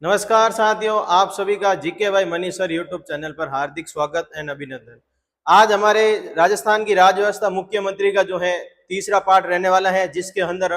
नमस्कार साथियों, आप सभी का जीके भाई मनी सर यूट्यूब चैनल पर हार्दिक स्वागत एंड अभिनंदन। आज हमारे राजस्थान की राज्य व्यवस्था मुख्यमंत्री का जो है तीसरा पार्ट रहने वाला है, जिसके अंदर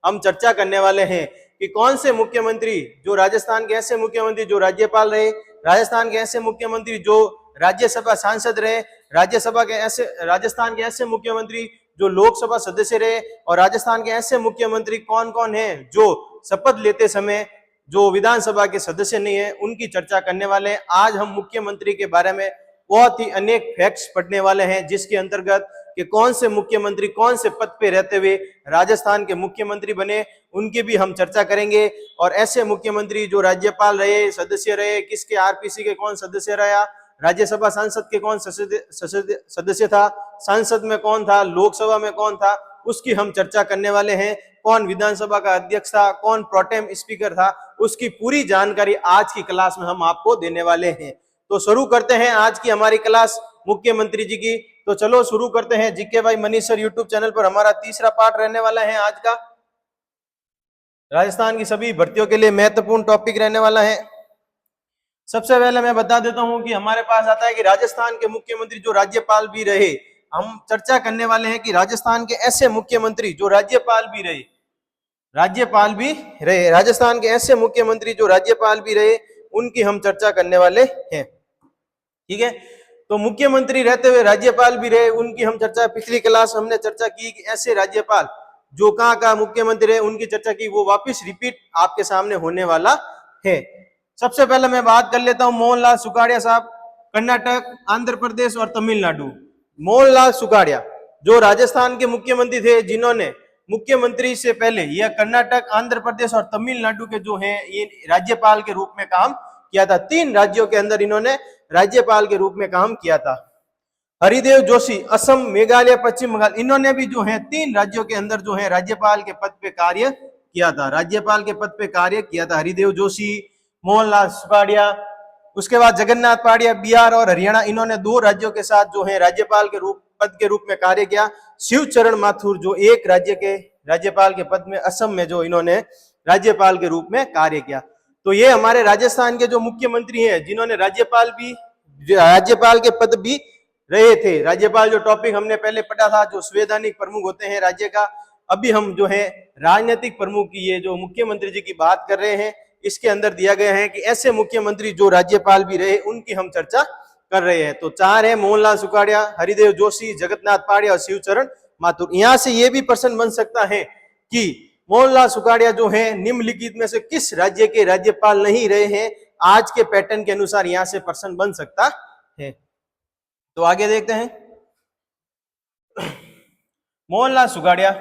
हम चर्चा करने वाले हैं कि कौन से मुख्यमंत्री जो राजस्थान के ऐसे मुख्यमंत्री जो राज्यपाल रहे, राजस्थान के ऐसे मुख्यमंत्री जो राज्यसभा सांसद रहे, राज्यसभा के ऐसे राजस्थान के ऐसे मुख्यमंत्री जो लोकसभा सदस्य रहे, और राजस्थान के ऐसे मुख्यमंत्री कौन कौन है जो शपथ लेते समय जो विधानसभा के सदस्य नहीं है, उनकी चर्चा करने वाले हैं। आज हम मुख्यमंत्री के बारे में बहुत ही अनेक फैक्ट्स पढ़ने वाले हैं, जिसके अंतर्गत कि कौन से मुख्यमंत्री कौन से पद पे रहते हुए राजस्थान के मुख्यमंत्री बने, उनकी भी हम चर्चा करेंगे। और ऐसे मुख्यमंत्री जो राज्यपाल रहे, सदस्य रहे, किसके आरपीसी के कौन सदस्य रहा, राज्यसभा सांसद के कौन सदस्य था, संसद में कौन था, लोकसभा में कौन था, उसकी हम चर्चा करने वाले हैं। कौन विधानसभा का अध्यक्ष था, कौन प्रोटेम स्पीकर था, उसकी पूरी जानकारी आज की क्लास में हम आपको देने वाले हैं। तो शुरू करते हैं आज की हमारी क्लास मुख्यमंत्री जी की। तो चलो शुरू करते हैं। जीके भाई मनी सर यूट्यूब चैनल पर हमारा तीसरा पार्ट रहने वाला है आज का। राजस्थान की सभी भर्तियों के लिए महत्वपूर्ण टॉपिक रहने वाला है। सबसे पहले मैं बता देता हूं कि हमारे पास आता है कि राजस्थान के मुख्यमंत्री जो राज्यपाल भी रहे। हम चर्चा करने वाले हैं कि राजस्थान के ऐसे मुख्यमंत्री जो राज्यपाल भी रहे, राजस्थान के ऐसे मुख्यमंत्री जो राज्यपाल भी रहे, उनकी हम चर्चा करने वाले हैं। ठीक है, तो मुख्यमंत्री रहते हुए राज्यपाल भी रहे, उनकी हम चर्चा, पिछली क्लास हमने चर्चा की कि ऐसे राज्यपाल जो कहाँ का मुख्यमंत्री रहे, उनकी चर्चा की, वो वापिस रिपीट आपके सामने होने वाला है। सबसे पहले मैं बात कर लेता हूं मोहनलाल सुखाड़िया साहब, कर्नाटक, आंध्र प्रदेश और तमिलनाडु। मोहनलाल सुखाड़िया जो राजस्थान के मुख्यमंत्री थे, जिन्होंने मुख्यमंत्री से पहले यह कर्नाटक, आंध्र प्रदेश और तमिलनाडु के जो हैं ये राज्यपाल के रूप में काम किया था। 3 राज्यों के अंदर इन्होंने राज्यपाल के रूप में काम किया था। हरिदेव जोशी, असम, मेघालय, पश्चिम बंगाल, इन्होंने भी जो है 3 राज्यों के अंदर जो है राज्यपाल के पद पे कार्य किया था, राज्यपाल के पद पे कार्य किया था। हरिदेव जोशी, मोहनलाल सुखाड़िया, उसके बाद जगन्नाथ पाड़िया बिहार और हरियाणा, इन्होंने 2 राज्यों के साथ जो है राज्यपाल के पद के रूप में कार्य किया। शिवचरण माथुर जो एक राज्य के राज्यपाल के पद में, असम में जो इन्होंने राज्यपाल के रूप में कार्य किया। तो ये हमारे राजस्थान के जो मुख्यमंत्री हैं, जिन्होंने राज्यपाल के पद भी रहे थे। राज्यपाल जो टॉपिक हमने पहले पढ़ा था, जो संवैधानिक प्रमुख होते हैं राज्य का, अभी हम जो है राजनीतिक प्रमुख की, ये जो मुख्यमंत्री जी की बात कर रहे हैं, इसके अंदर दिया गया है कि ऐसे मुख्यमंत्री जो राज्यपाल भी रहे, उनकी हम चर्चा कर रहे हैं। तो 4 है, मोहनलाल सुखाड़िया, हरिदेव जोशी, जगन्नाथ पाड़िया और शिवचरण माथुर। यहां से ये भी प्रश्न बन सकता है कि मोहनलाल सुखाड़िया जो है निम्नलिखित में से किस राज्य के राज्यपाल नहीं रहे हैं। आज के पैटर्न के अनुसार यहां से प्रश्न बन सकता है। तो आगे देखते हैं। मोहनलाल सुखाड़िया,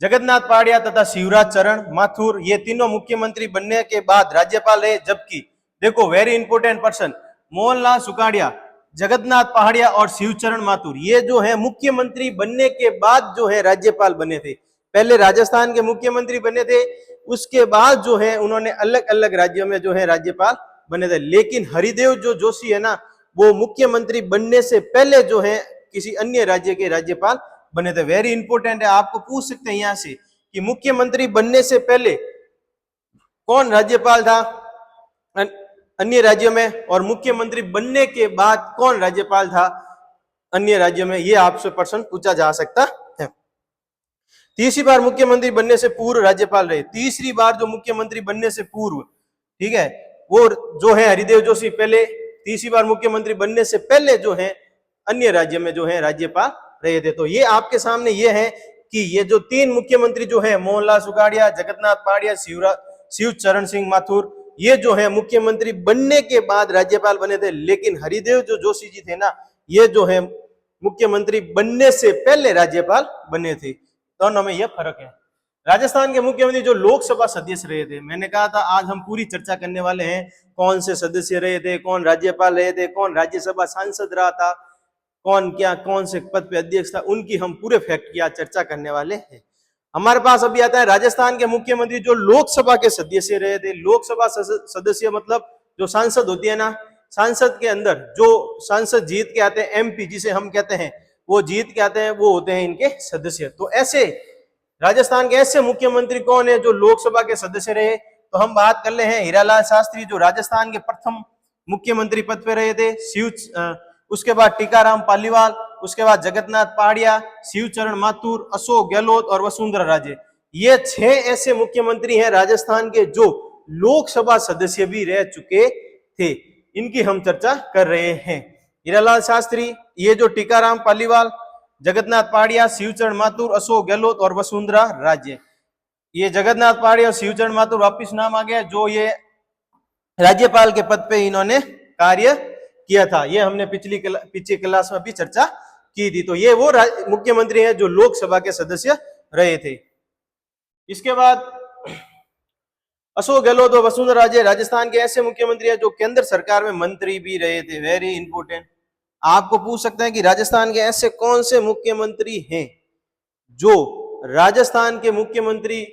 जगन्नाथ पाड़िया तथा शिवराज चरण माथुर, ये तीनों मुख्यमंत्री बनने के बाद राज्यपाल रहे। जबकि देखो, very important person, Mohanlal Sukhadia, Jagannath Pahadia और शिवचरण माथुर, ये जो है मुख्यमंत्री बनने के बाद जो है राज्यपाल बने थे। पहले राजस्थान के मुख्यमंत्री बने थे, उसके बाद जो है उन्होंने अलग अलग राज्यों में जो है राज्यपाल बने थे। लेकिन हरिदेव जो जोशी है ना, वो मुख्यमंत्री बनने से पहले जो है किसी अन्य राज्य के राज्यपाल बने थे। वेरी इंपोर्टेंट है, आपको पूछ सकते हैं यहां से कि मुख्यमंत्री बनने से पहले कौन राज्यपाल था अन्य राज्यों में, और मुख्यमंत्री बनने के बाद कौन राज्यपाल था अन्य राज्यों में। ये आपसे प्रश्न पूछा जा सकता है। तीसरी बार मुख्यमंत्री बनने से पूर्व राज्यपाल रहे, तीसरी बार जो मुख्यमंत्री बनने से पूर्व, ठीक है, वो जो है हरिदेव जोशी पहले, तीसरी बार मुख्यमंत्री बनने से पहले जो है अन्य राज्य में जो है राज्यपाल रहे थे। तो ये आपके सामने ये है कि ये जो 3 मुख्यमंत्री जो है, मोहनलाल सुखाड़िया, जगन्नाथ पाड़िया, शिवचरण सिंह माथुर, ये जो है मुख्यमंत्री बनने के बाद राज्यपाल बने थे। लेकिन हरिदेव जो जोशी जी थे ना, ये जो है मुख्यमंत्री बनने से पहले राज्यपाल बने थे। दोनों में यह फर्क है। राजस्थान के मुख्यमंत्री जो लोकसभा सदस्य रहे थे, मैंने कहा था आज हम पूरी चर्चा करने वाले हैं, कौन से सदस्य रहे थे, कौन राज्यपाल रहे थे, कौन राज्यसभा सांसद रहा था, कौन से पद पे अध्यक्ष था, उनकी हम पूरे फैक्ट की आज चर्चा करने वाले हैं। हमारे पास अभी आता है राजस्थान के मुख्यमंत्री जो लोकसभा के सदस्य रहे थे। लोकसभा सदस्य मतलब जो सांसद होती है ना, सांसद के अंदर जो सांसद जीत के आते हैं, एमपी जिसे हम कहते हैं, वो जीत के आते हैं, वो होते हैं इनके सदस्य। तो ऐसे राजस्थान के ऐसे मुख्यमंत्री कौन है जो लोकसभा के सदस्य रहे? तो हम बात कर ले हैं हीरालाल शास्त्री, जो राजस्थान के प्रथम मुख्यमंत्री पद पे रहे थे। उसके बाद टीकाराम पालीवाल, उसके बाद जगन्नाथ पहाड़िया, शिवचरण माथुर, अशोक गहलोत और वसुंधरा राजे। ये 6 ऐसे मुख्यमंत्री हैं राजस्थान के जो लोकसभा सदस्य भी रह चुके थे। इनकी हम चर्चा कर रहे हैं। हीरालाल शास्त्री, ये जो टीकाराम पालीवाल, जगन्नाथ पहाड़िया, शिवचरण माथुर, अशोक गहलोत और वसुंधरा राजे। ये जगन्नाथ पहाड़िया और शिवचरण माथुर वापिस नाम आ गया, जो ये राज्यपाल के पद पे इन्होंने कार्य किया था। ये हमने पिछली क्लास में भी चर्चा की थी। तो ये वो मुख्यमंत्री हैं जो लोकसभा के सदस्य रहे थे। इसके बाद अशोक गहलोत और वसुंधरा राजे राजस्थान के ऐसे मुख्यमंत्री हैं जो केंद्र सरकार में मंत्री भी रहे थे। वेरी इंपोर्टेंट, आपको पूछ सकते हैं कि राजस्थान के ऐसे कौन से मुख्यमंत्री हैं जो राजस्थान के मुख्यमंत्री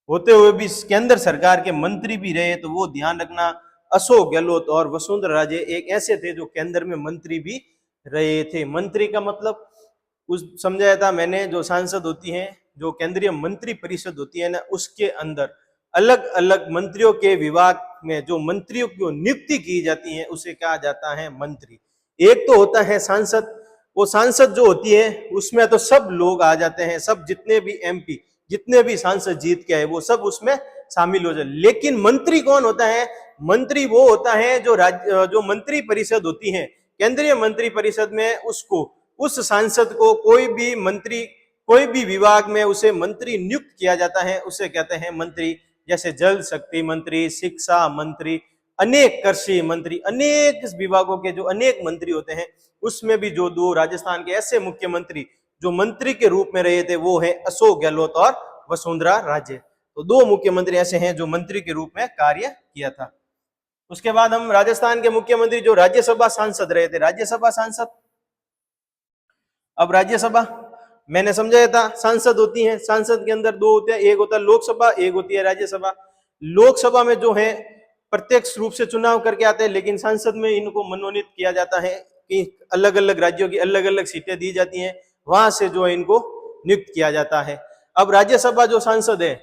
होते हुए भी केंद्र सरकार के मंत्री भी रहे। तो वो ध्यान रखना, अशोक गहलोत और वसुंधरा राजे एक ऐसे थे जो केंद्र में मंत्री भी रहे थे। मंत्री का मतलब उस समझाया था मैंने, जो सांसद होती हैं, जो केंद्रीय मंत्री परिषद होती है ना, उसके अंदर अलग अलग मंत्रियों के विभाग में जो मंत्रियों की नियुक्ति की जाती है उसे कहा जाता है मंत्री। एक तो होता है सांसद, वो सांसद जो होती है उसमें तो सब लोग आ जाते हैं, सब जितने भी एमपी, जितने भी सांसद जीत के आए वो सब उसमें शामिल हो जाए। लेकिन मंत्री कौन होता है? मंत्री वो होता है जो मंत्री परिषद होती है, केंद्रीय मंत्री परिषद में उसको, उस सांसद को कोई भी मंत्री, कोई भी विभाग में उसे मंत्री नियुक्त किया जाता है, उसे कहते हैं मंत्री। जैसे जल शक्ति मंत्री, शिक्षा मंत्री, अनेक कृषि मंत्री, अनेक विभागों के जो अनेक मंत्री होते हैं, उसमें भी जो 2 राजस्थान के ऐसे मुख्यमंत्री जो मंत्री के रूप में रहे थे वो है अशोक गहलोत और वसुंधरा राजे। तो 2 मुख्यमंत्री ऐसे हैं जो मंत्री के रूप में कार्य किया था। उसके बाद हम राजस्थान के मुख्यमंत्री जो राज्यसभा सांसद रहे थे, राज्यसभा सांसद। अब राज्यसभा मैंने समझाया था, सांसद होती हैं, सांसद के अंदर 2 होते हैं, एक होता है लोकसभा, एक होती है राज्यसभा। लोकसभा में जो है प्रत्यक्ष रूप से चुनाव करके आते हैं, लेकिन संसद में इनको मनोनीत किया जाता है कि अलग अलग राज्यों की अलग अलग सीटें दी जाती हैं, वहां से जो है इनको नियुक्त किया जाता है। अब राज्यसभा जो सांसद है,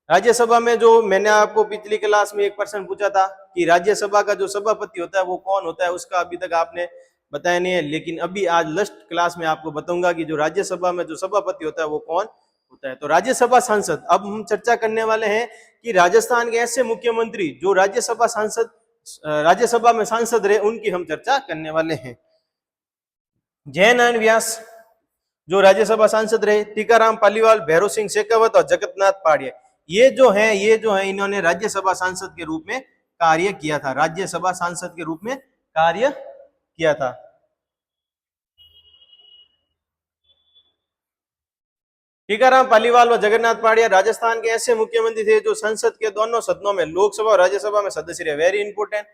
राज्यसभा में जो मैंने आपको पिछली क्लास में एक प्रश्न पूछा था कि राज्यसभा का जो सभापति होता है वो कौन होता है, उसका अभी तक आपने बताया नहीं है, लेकिन अभी आज लास्ट क्लास में आपको बताऊंगा कि जो राज्यसभा में जो सभापति होता है वो कौन होता है। तो राज्यसभा सांसद, अब हम चर्चा करने वाले हैं कि राजस्थान के ऐसे मुख्यमंत्री जो राज्यसभा सांसद, राज्यसभा में सांसद रहे, उनकी हम चर्चा करने वाले हैं। जयनारायण व्यास जो राज्यसभा सांसद रहे, टीकाराम पालीवाल, भैरव सिंह शेखावत और जगन्नाथ पहाड़िया, ये जो है इन्होंने राज्यसभा सांसद के रूप में कार्य किया था, राज्यसभा सांसद के रूप में कार्य किया था। टीकाराम पालीवाल व जगन्नाथ पहाड़िया राजस्थान के ऐसे मुख्यमंत्री थे जो संसद के दोनों सदनों में, लोकसभा और राज्यसभा में सदस्य रहे। वेरी इंपोर्टेंट,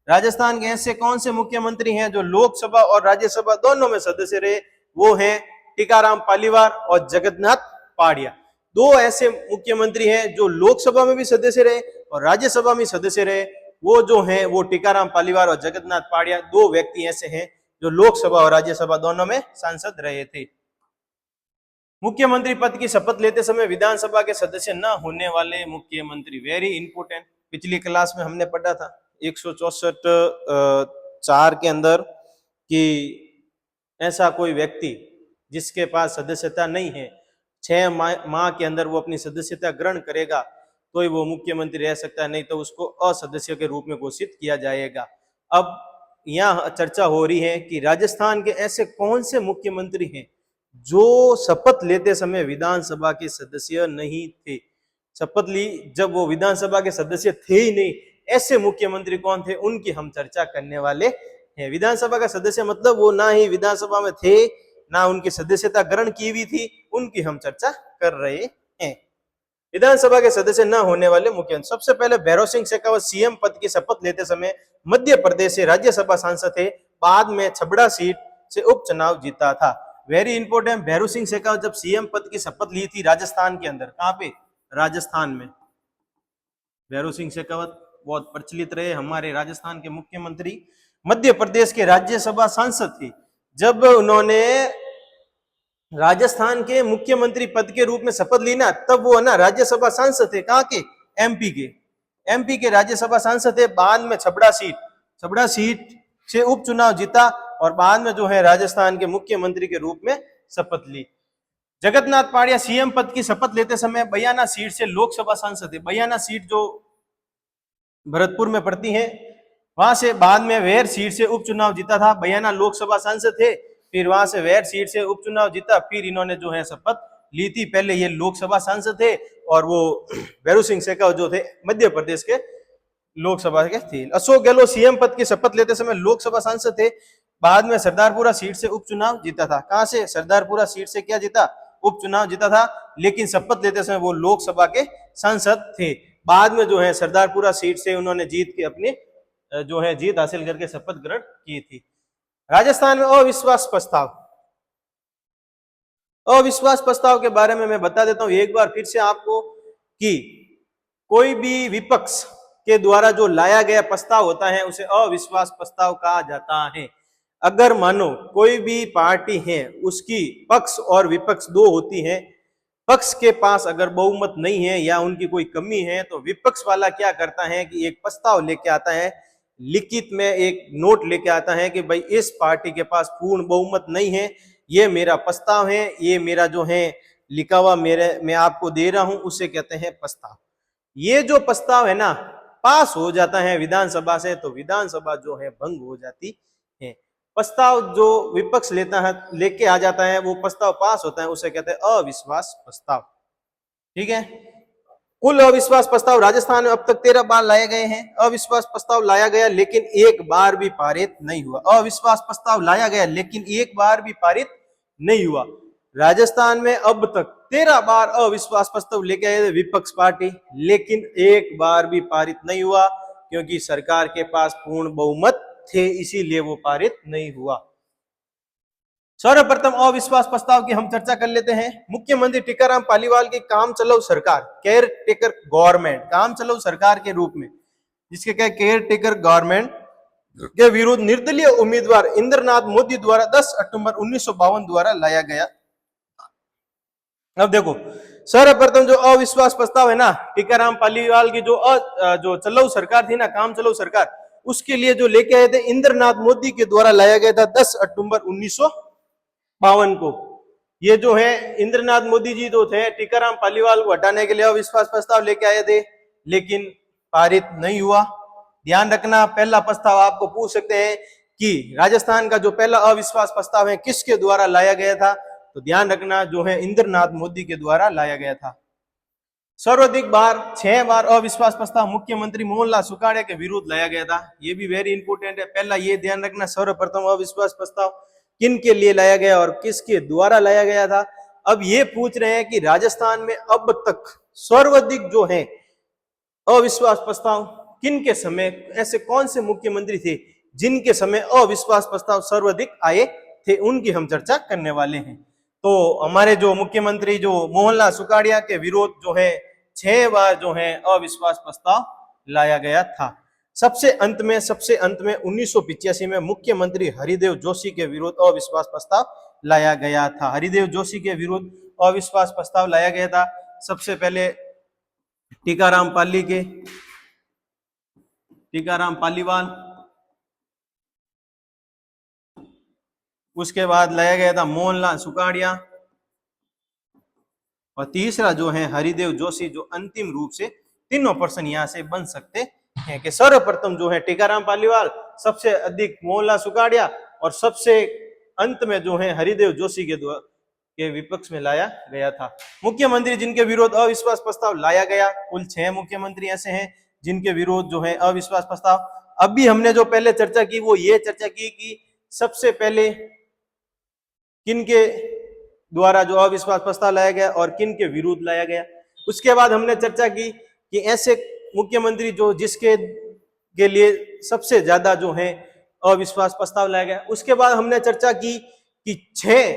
राजस्थान के ऐसे कौन से मुख्यमंत्री हैं जो लोकसभा और राज्यसभा दोनों में सदस्य रहे? वो हैं टीकाराम पालीवाल और जगन्नाथ पहाड़िया। 2 ऐसे मुख्यमंत्री हैं जो लोकसभा में भी सदस्य रहे और राज्यसभा में सदस्य रहे। वो जो हैं वो टीकाराम पालीवाल और जगन्नाथ पहाड़िया, 2 व्यक्ति ऐसे हैं जो लोकसभा और राज्यसभा दोनों में सांसद रहे थे। मुख्यमंत्री पद की शपथ लेते समय विधानसभा के सदस्य न होने वाले मुख्यमंत्री। वेरी इंपोर्टेंट, पिछली क्लास में हमने पढ़ा था 164(4) के अंदर कि ऐसा कोई व्यक्ति जिसके पास सदस्यता नहीं है, 6 माह के अंदर वो अपनी सदस्यता ग्रहण करेगा तो ही वो मुख्यमंत्री रह सकता है, नहीं तो उसको असदस्य के रूप में घोषित किया जाएगा। अब यहाँ चर्चा हो रही है कि राजस्थान के ऐसे कौन से मुख्यमंत्री हैं जो शपथ लेते समय विधानसभा के सदस्य नहीं थे। शपथ ली जब वो विधानसभा के सदस्य थे ही नहीं, ऐसे मुख्यमंत्री कौन थे, उनकी हम चर्चा करने वाले हैं। विधानसभा का सदस्य मतलब वो ना ही विधानसभा में थे, ना उनकी सदस्यता ग्रहण की हुई थी, उनकी हम चर्चा कर रहे हैं। विधानसभा के सदस्य न होने वाले मुख्यमंत्री, सबसे पहले भैरव सिंह शेखावत सीएम पद की शपथ लेते समय मध्य प्रदेश से राज्यसभा सांसद थे, बाद में छबड़ा सीट से उपचुनाव जीता था। वेरी इंपोर्टेंट, भैरव सिंह शेखावत जब सीएम पद की शपथ ली थी राजस्थान के अंदर, कहां पे? राजस्थान में। भैरव सिंह शेखावत बहुत प्रचलित रहे हमारे राजस्थान के मुख्यमंत्री, मध्य प्रदेश के राज्यसभा सांसद थे। जब उन्होंने राजस्थान के मुख्यमंत्री पद के रूप में शपथ ली ना, तब वो ना राज्यसभा सांसद थे, कहां के? एमपी के। एमपी के राज्यसभा सांसद थे, बाद में छबड़ा सीट से उपचुनाव जीता और बाद में जो है राजस्थान के मुख्यमंत्री के रूप में शपथ ली। जगन्नाथ पाड़िया सीएम पद की शपथ लेते समय बयाना सीट से लोकसभा सांसद थे। बयाना सीट जो भरतपुर में पड़ती है, वहां से बाद में वेर सीट से उपचुनाव जीता था। बयाना लोकसभा सांसद थे, फिर वहां से वेर सीट से उपचुनाव जीता, फिर इन्होंने जो है शपथ ली थी। पहले ये लोकसभा सांसद थे और वो भैरू सिंह सेखावत जो थे मध्य प्रदेश के लोकसभा के थे। अशोक गहलोत सीएम पद की शपथ लेते समय लोकसभा सांसद थे, बाद में सरदारपुरा सीट से उपचुनाव जीता था। कहां से? सरदारपुरा सीट से क्या जीता? उपचुनाव जीता था, लेकिन शपथ लेते समय वो लोकसभा के सांसद थे। बाद में जो है सरदारपुरा सीट से उन्होंने जीत के अपनी जो है जीत हासिल करके शपथ ग्रहण की थी। राजस्थान में अविश्वास प्रस्ताव के बारे में मैं बता देता हूं एक बार फिर से आपको कि कोई भी विपक्ष के द्वारा जो लाया गया प्रस्ताव होता है उसे अविश्वास प्रस्ताव कहा जाता है। अगर मानो कोई भी पार्टी है, उसकी पक्ष और विपक्ष दो होती है, पक्ष के पास अगर बहुमत नहीं है या उनकी कोई कमी है तो विपक्ष वाला क्या करता है कि एक प्रस्ताव लेके आता है, लिखित में एक नोट लेके आता है कि भाई इस पार्टी के पास पूर्ण बहुमत नहीं है, ये मेरा प्रस्ताव है, ये मेरा जो है लिखा हुआ मैं आपको दे रहा हूं, उसे कहते हैं प्रस्ताव। ये जो प्रस्ताव है ना पास हो जाता है विधानसभा से, तो विधानसभा जो है भंग हो जाती है। प्रस्ताव जो विपक्ष लेता है लेके आ जाता है, वो प्रस्ताव पास होता है, उसे कहते हैं अविश्वास प्रस्ताव। ठीक है, कुल अविश्वास प्रस्ताव राजस्थान में अब तक 13 बार लाए गए हैं। अविश्वास प्रस्ताव लाया गया लेकिन एक बार भी पारित नहीं हुआ। अविश्वास प्रस्ताव लाया गया लेकिन एक बार भी पारित नहीं हुआ। राजस्थान में अब तक 13 बार अविश्वास प्रस्ताव लेके आए विपक्ष पार्टी, लेकिन एक बार भी पारित नहीं हुआ, क्योंकि सरकार के पास पूर्ण बहुमत थे, इसीलिए वो पारित नहीं हुआ। सर्वप्रथम अविश्वास प्रस्ताव की हम चर्चा कर लेते हैं। मुख्यमंत्री टीकाराम पालीवाल की काम चलाऊ सरकार, केयर टेकर गवर्नमेंट, काम चलाऊ सरकार के रूप में, जिसके क्या केयर टेकर गवर्नमेंट के विरुद्ध निर्दलीय उम्मीदवार इंद्रनाथ मोदी द्वारा 10 अक्टूबर 1952 द्वारा लाया गया। अब देखो, सर्वप्रथम जो अविश्वास प्रस्ताव है ना, टीकाराम पालीवाल की जो चलाऊ सरकार थी ना, काम चलाऊ सरकार, उसके लिए जो लेके आए थे इंद्रनाथ मोदी के द्वारा लाया गया था 10 अक्टूबर 1952 को। ये जो है इंद्रनाथ मोदी जी जो थे टीकाराम पालीवाल को हटाने के लिए अविश्वास प्रस्ताव लेके आए थे, लेकिन पारित नहीं हुआ। ध्यान रखना, पहला प्रस्ताव आपको पूछ सकते हैं कि राजस्थान का जो पहला अविश्वास प्रस्ताव है किसके द्वारा लाया गया था, तो ध्यान रखना जो है इंद्रनाथ मोदी के द्वारा लाया गया था। सर्वाधिक बार 6 बार अविश्वास प्रस्ताव मुख्यमंत्री मोहनलाल सुखाड़िया के विरुद्ध लाया गया था। ये भी वेरी इंपोर्टेंट है, पहला ये ध्यान रखना, सर्वप्रथम अविश्वास प्रस्ताव किन के लिए लाया गया और किसके द्वारा लाया गया था। अब ये पूछ रहे हैं कि राजस्थान में अब तक सर्वाधिक जो है अविश्वास प्रस्ताव किन के समय, ऐसे कौन से मुख्यमंत्री थे जिनके समय अविश्वास प्रस्ताव सर्वाधिक आए थे, उनकी हम चर्चा करने वाले हैं। तो हमारे जो मुख्यमंत्री जो मोहनलाल सुखाड़िया के विरोध जो है 6 बार जो है अविश्वास प्रस्ताव लाया गया था। सबसे अंत में 1985 में मुख्यमंत्री हरिदेव जोशी के विरुद्ध अविश्वास प्रस्ताव लाया गया था। हरिदेव जोशी के विरुद्ध अविश्वास प्रस्ताव लाया गया था। सबसे पहले टीकाराम पालीवाल, उसके बाद लाया गया था मोहनलाल सुखाड़िया, और तीसरा जो है हरिदेव जोशी, जो अंतिम रूप से तीनों पर्सन यहां से बन सकते हैं कि सर्वप्रथम जो है टीकाराम पालीवाल, सबसे अधिक मोहनलाल सुखाड़िया, और सबसे अंत में जो है हरिदेव जोशी के विपक्ष में लाया गया था। मुख्यमंत्री जिनके विरोध अविश्वास प्रस्ताव लाया गया, कुल 6 मुख्यमंत्री ऐसे हैं जिनके विरोध जो है अविश्वास प्रस्ताव। अभी हमने जो पहले चर्चा की वो ये चर्चा की कि सबसे पहले किनके द्वारा जो अविश्वास प्रस्ताव लाया गया और किनके विरुद्ध लाया गया। उसके बाद हमने चर्चा की कि ऐसे मुख्यमंत्री जो जिसके के लिए सबसे ज्यादा जो है अविश्वास प्रस्ताव लाया गया। उसके बाद हमने चर्चा की कि 6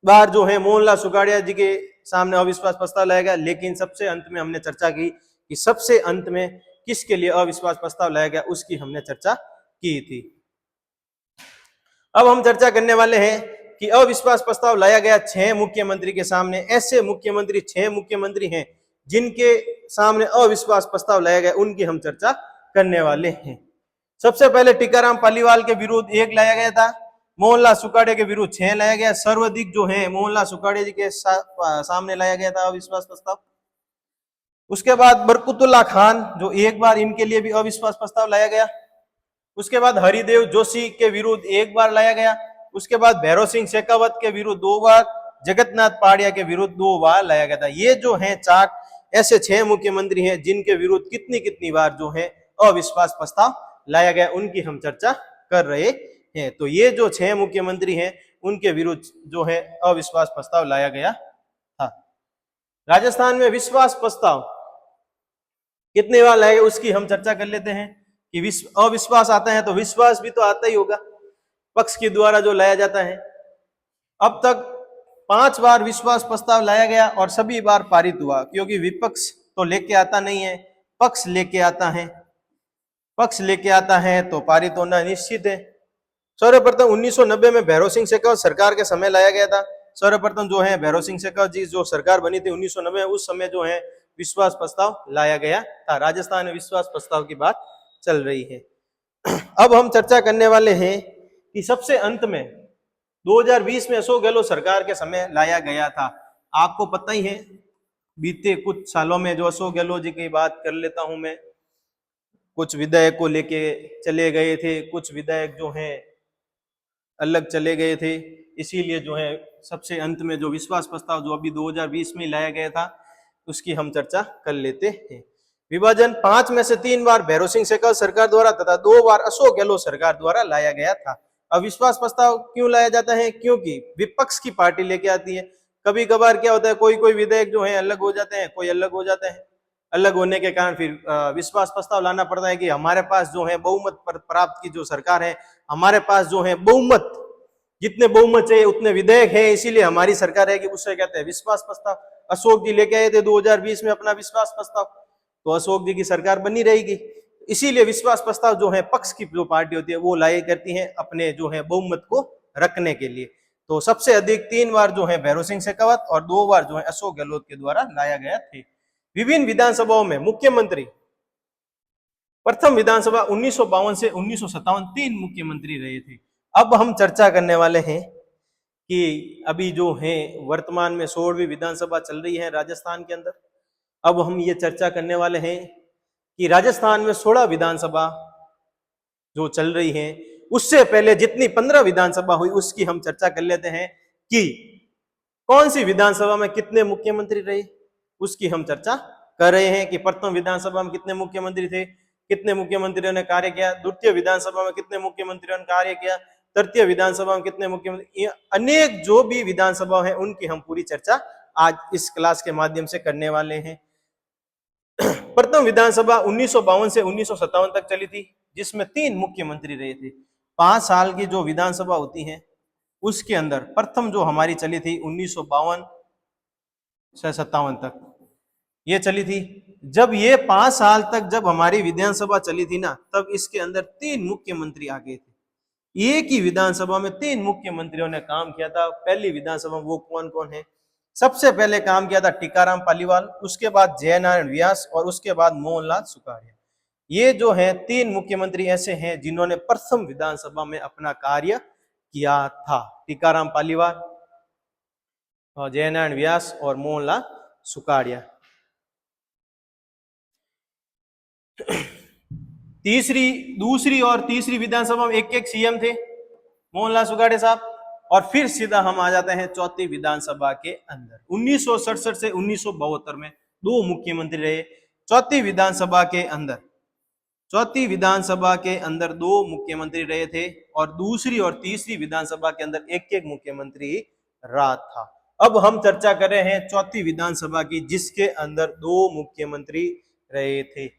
बार जो है मोहनलाल सुखाड़िया जी के सामने अविश्वास प्रस्ताव लाया गया, लेकिन सबसे अंत में हमने चर्चा की कि सबसे अंत में किसके लिए अविश्वास प्रस्ताव लाया गया, उसकी हमने चर्चा की थी। अब हम चर्चा करने वाले हैं कि अविश्वास प्रस्ताव लाया गया 6 मुख्यमंत्री के सामने। ऐसे मुख्यमंत्री 6 मुख्यमंत्री हैं जिनके सामने अविश्वास प्रस्ताव लाया गया उनकी हम चर्चा करने वाले हैं। सबसे पहले टीकाराम पालीवाल के विरुद्ध 1 लाया गया था, मोहनलाल सुखाड़िया के विरुद्ध 6 लाया गया। सर्वाधिक जो है मोहनलाल सुखाड़िया जी के सामने लाया गया था अविश्वास प्रस्ताव। उसके बाद बरकतुल्लाह खान जो 1 बार इनके लिए भी अविश्वास प्रस्ताव लाया गया। उसके बाद हरिदेव जोशी के विरुद्ध 1 बार लाया गया। उसके बाद भैरव सिंह शेखावत के विरुद्ध 2 बार, जगन्नाथ पहाड़िया के विरुद्ध 2 बार लाया गया था। ये जो है चार्ट ऐसे 6 मुख्यमंत्री हैं जिनके विरुद्ध कितनी कितनी बार जो है अविश्वास प्रस्ताव लाया गया, उनकी हम चर्चा कर रहे हैं। तो ये जो 6 मुख्यमंत्री हैं उनके विरुद्ध जो है अविश्वास प्रस्ताव लाया गया था। राजस्थान में विश्वास प्रस्ताव कितने बार लाए उसकी हम चर्चा कर लेते हैं कि अविश्वास आता है तो विश्वास भी तो आता ही होगा, पक्ष के द्वारा जो लाया जाता है। अब तक 5 बार विश्वास प्रस्ताव लाया गया और सभी बार पारित हुआ, क्योंकि विपक्ष तो लेके आता नहीं है, पक्ष लेके आता है। पक्ष लेके आता है तो पारित होना निश्चित है। सर्वप्रथम 1990 में भैरव सिंह शेखावत सरकार के समय लाया गया था। सर्वप्रथम जो है भैरव सिंह शेखावत जी जो सरकार बनी थी 1990 उस समय जो है विश्वास प्रस्ताव लाया गया था। राजस्थान में विश्वास प्रस्ताव की बात चल रही है। अब हम चर्चा करने वाले हैं कि सबसे अंत में 2020 में अशोक गहलोत सरकार के समय लाया गया था। आपको पता ही है बीते कुछ सालों में जो अशोक गहलोत जी की बात कर लेता हूं मैं, कुछ विधायक को लेके चले गए थे, कुछ विधायक जो हैं अलग चले गए थे, इसीलिए जो है सबसे अंत में जो विश्वास प्रस्ताव जो अभी 2020 में लाया गया था उसकी हम चर्चा कर लेते हैं। विभाजन 5 में से 3 बार भैरव सिंह शेखावत सरकार द्वारा तथा 2 बार अशोक गहलोत सरकार द्वारा लाया गया था। अविश्वास प्रस्ताव क्यों लाया जाता है? क्योंकि विपक्ष की पार्टी लेके आती है। कभी कभार क्या होता है, कोई कोई विधेयक जो है अलग हो जाते हैं, कोई अलग हो जाते हैं। अलग होने के कारण फिर विश्वास प्रस्ताव लाना पड़ता है कि हमारे पास जो है बहुमत प्राप्त की जो सरकार है, हमारे पास जो है बहुमत, जितने बहुमत चाहिए उतने विधेयक है, इसीलिए हमारी सरकार है कि उससे कहते हैं विश्वास प्रस्ताव। अशोक जी लेके आए थे 2020 में अपना विश्वास प्रस्ताव, तो अशोक जी की सरकार बनी रहेगी। इसीलिए विश्वास प्रस्ताव जो है पक्ष की जो पार्टी होती है वो लाई करती है अपने जो है बहुमत को रखने के लिए। तो सबसे अधिक 3 बार जो है भैरव सिंह शेखावत और 2 बार जो है अशोक गहलोत के द्वारा लाया गया थे। विभिन्न विधानसभाओं में मुख्यमंत्री, प्रथम विधानसभा 1952 से 1957 3 मुख्यमंत्री रहे थे। अब हम चर्चा करने वाले हैं कि अभी जो है वर्तमान में 16वीं विधानसभा चल रही है राजस्थान के अंदर। अब हम ये चर्चा करने वाले हैं कि राजस्थान में 16 विधानसभा जो चल रही है उससे पहले जितनी 15 विधानसभा हुई उसकी हम चर्चा कर लेते हैं कि कौन सी विधानसभा में कितने मुख्यमंत्री रहे, उसकी हम चर्चा कर रहे हैं कि प्रथम विधानसभा में कितने मुख्यमंत्री थे, कितने मुख्यमंत्रियों ने कार्य किया, द्वितीय विधानसभा में कितने मुख्यमंत्रियों ने कार्य किया, तृतीय विधानसभा में कितने मुख्यमंत्री, अनेक जो भी विधानसभा है उनकी हम पूरी चर्चा आज इस क्लास के माध्यम से करने वाले हैं। प्रथम विधानसभा 1952 से 1957 तक चली थी, जिसमें 3 मुख्यमंत्री रहे थे। 5 साल की जो विधानसभा होती है उसके अंदर प्रथम जो हमारी चली थी 1952 से 57 तक ये चली थी। जब ये 5 साल तक जब हमारी विधानसभा चली थी ना, तब इसके अंदर 3 मुख्यमंत्री आ गए थे। एक ही विधानसभा में 3 मुख्यमंत्रियों ने काम किया था। पहली विधानसभा वो कौन कौन है? सबसे पहले काम किया था टीकाराम पालीवाल, उसके बाद जयनारायण व्यास और उसके बाद मोहनलाल सुखाड़िया। ये जो है 3 मुख्यमंत्री ऐसे हैं जिन्होंने प्रथम विधानसभा में अपना कार्य किया था। टीकाराम पालीवाल, जयनारायण व्यास और मोहनलाल सुखाड़िया। दूसरी और तीसरी विधानसभा में एक सीएम थे, मोहनलाल सुखाड़िया साहब। और फिर सीधा हम आ जाते हैं चौथी विधानसभा के अंदर। 1967 से 1972 में 2 मुख्यमंत्री रहे। चौथी विधानसभा के अंदर 2 मुख्यमंत्री रहे थे और दूसरी और तीसरी विधानसभा के अंदर एक मुख्यमंत्री रहा था। अब हम चर्चा कर रहे हैं चौथी विधानसभा की, जिसके अंदर 2 मुख्यमंत्री रहे थे।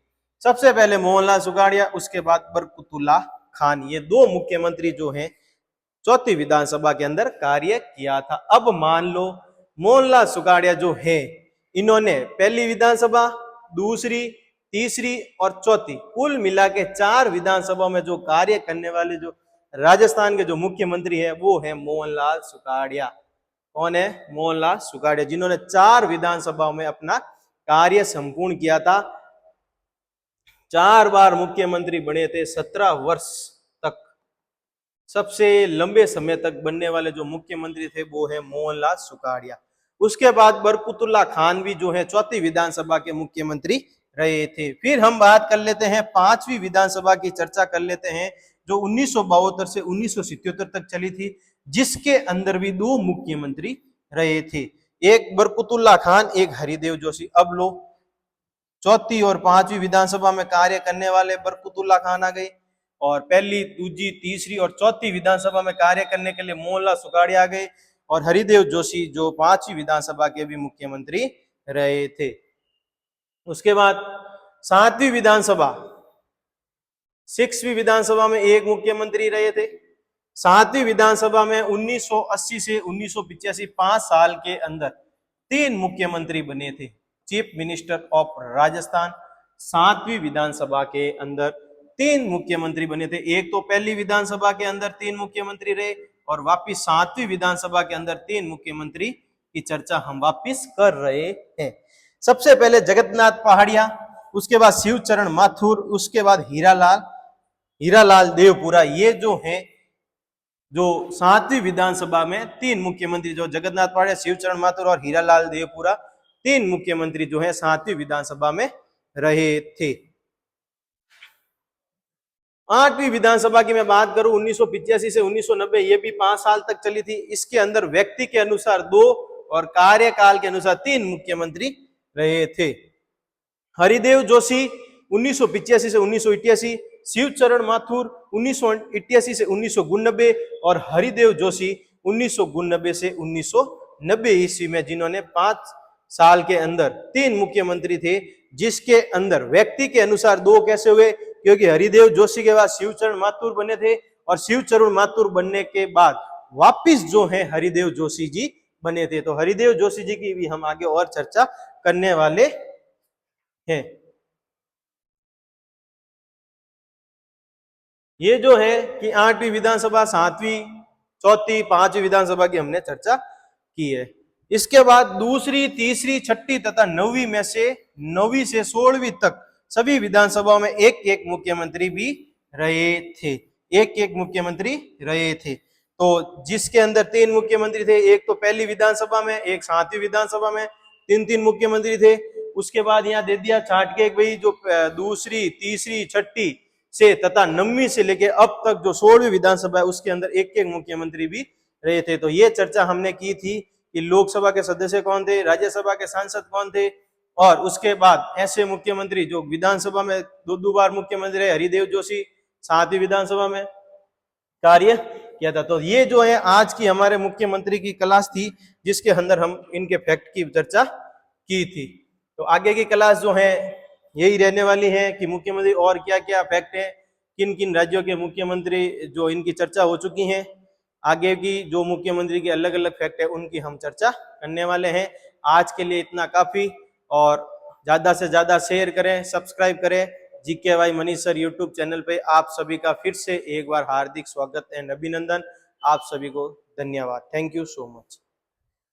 सबसे पहले मोहनलाल सुखाड़िया, उसके बाद बरकतुल्लाह खान। ये 2 मुख्यमंत्री जो हैं चौथी विधानसभा के अंदर कार्य किया था। अब मान लो मोहनलाल सुखाड़िया जो है, इन्होंने पहली विधानसभा, दूसरी, तीसरी और चौथी, कुल मिला के 4 विधानसभा में जो कार्य करने वाले जो राजस्थान के जो मुख्यमंत्री है वो है मोहनलाल सुखाड़िया। कौन है? मोहनलाल सुखाड़िया, जिन्होंने 4 विधानसभाओं में अपना कार्य संपूर्ण किया था। 4 बार मुख्यमंत्री बने थे 17 वर्ष तक। सबसे लंबे समय तक बनने वाले जो मुख्यमंत्री थे वो है मोहनलाल सुखाड़िया। उसके बाद बरकतुल्ला खान भी जो है चौथी विधानसभा के मुख्यमंत्री रहे थे। फिर हम बात कर लेते हैं पांचवी विधानसभा की चर्चा कर लेते हैं जो 1972 से 1977 तक चली थी, जिसके अंदर भी 2 मुख्यमंत्री रहे थे, एक बरकतुल्ला खान, एक हरिदेव जोशी। अब लो, चौथी और पांचवी विधानसभा में कार्य करने वाले बरकतुल्ला खान आ गए और पहली, दूसरी, तीसरी और चौथी विधानसभा में कार्य करने के लिए मोहनलाल सुखाड़िया आ गए और हरिदेव जोशी जो पांचवी विधानसभा के भी मुख्यमंत्री रहे थे। उसके बाद सातवीं विधानसभा, 6वीं विधानसभा में एक मुख्यमंत्री रहे थे। सातवीं विधानसभा में 1980 से 1985 5 साल के अंदर 3 मुख्यमंत्री बने थे, चीफ मिनिस्टर ऑफ राजस्थान। सातवीं विधानसभा के अंदर 3 मुख्यमंत्री बने थे। एक तो पहली विधानसभा के अंदर 3 मुख्यमंत्री रहे और वापिस सातवीं विधानसभा के अंदर 3 मुख्यमंत्री की चर्चा हम वापिस कर रहे हैं। सबसे पहले जगन्नाथ पहाड़िया, उसके बाद शिवचरण माथुर, उसके बाद हीरालाल देवपुरा। ये जो है जो सातवीं विधानसभा में 3 मुख्यमंत्री, जो जगन्नाथ पहाड़िया, शिवचरण माथुर और हीरालाल देवपुरा, 3 मुख्यमंत्री जो है सातवीं विधानसभा में रहे थे। आठवीं विधानसभा की मैं बात करूं 1985 से 1990, ये भी 5 साल तक चली थी। इसके अंदर व्यक्ति के अनुसार 2 और कार्यकाल के अनुसार 3 मुख्यमंत्री रहे थे। हरिदेव जोशी 1985 से 1988, शिवचरण माथुर 1988 से 1989 और हरिदेव जोशी 1989 से 1990 ईस्वी में, जिन्होंने 5 साल के अंदर 3 मुख्यमंत्री थे, जिसके अंदर व्यक्ति के अनुसार 2 कैसे हुए, क्योंकि हरिदेव जोशी के बाद शिवचरण माथुर बने थे और शिवचरण माथुर बनने के बाद वापिस जो है हरिदेव जोशी जी बने थे। तो हरिदेव जोशी जी की भी हम आगे और चर्चा करने वाले हैं। ये जो है कि 8वीं विधानसभा, 7वीं, चौथी, 5वीं विधानसभा की हमने चर्चा की है। इसके बाद दूसरी, तीसरी, छठी तथा 9वीं में से 9वीं से 16वीं तक सभी विधानसभाओं में एक एक मुख्यमंत्री भी रहे थे, एक एक मुख्यमंत्री रहे थे। तो जिसके अंदर 3 मुख्यमंत्री थे, एक तो पहली विधानसभा में, एक 7वीं विधानसभा में 3 मुख्यमंत्री थे। उसके बाद यहाँ दे दिया छाट के भाई जो दूसरी, तीसरी, छठी से तथा 9वीं से लेके अब तक जो 16वीं विधानसभा है उसके अंदर एक एक मुख्यमंत्री भी रहे थे। तो ये चर्चा हमने की थी कि लोकसभा के सदस्य कौन थे, राज्यसभा के सांसद कौन थे और उसके बाद ऐसे मुख्यमंत्री जो विधानसभा में 2 बार मुख्यमंत्री रहे, हरिदेव जोशी 7वीं विधानसभा में कार्य किया था। तो ये जो है आज की हमारे मुख्यमंत्री की क्लास थी, जिसके अंदर हम इनके फैक्ट की चर्चा की थी। तो आगे की क्लास जो है यही रहने वाली है कि मुख्यमंत्री और क्या क्या फैक्ट है, किन किन राज्यों के मुख्यमंत्री जो इनकी चर्चा हो चुकी हैं, आगे की जो मुख्यमंत्री के अलग अलग फैक्ट है उनकी हम चर्चा करने वाले हैं। आज के लिए इतना काफी, और ज्यादा से ज्यादा शेयर करें, सब्सक्राइब करें। GKY Manish sir YouTube channel पे आप सभी का फिर से एक बार हार्दिक स्वागत एंड अभिनंदन। आप सभी को धन्यवाद। Thank you so much.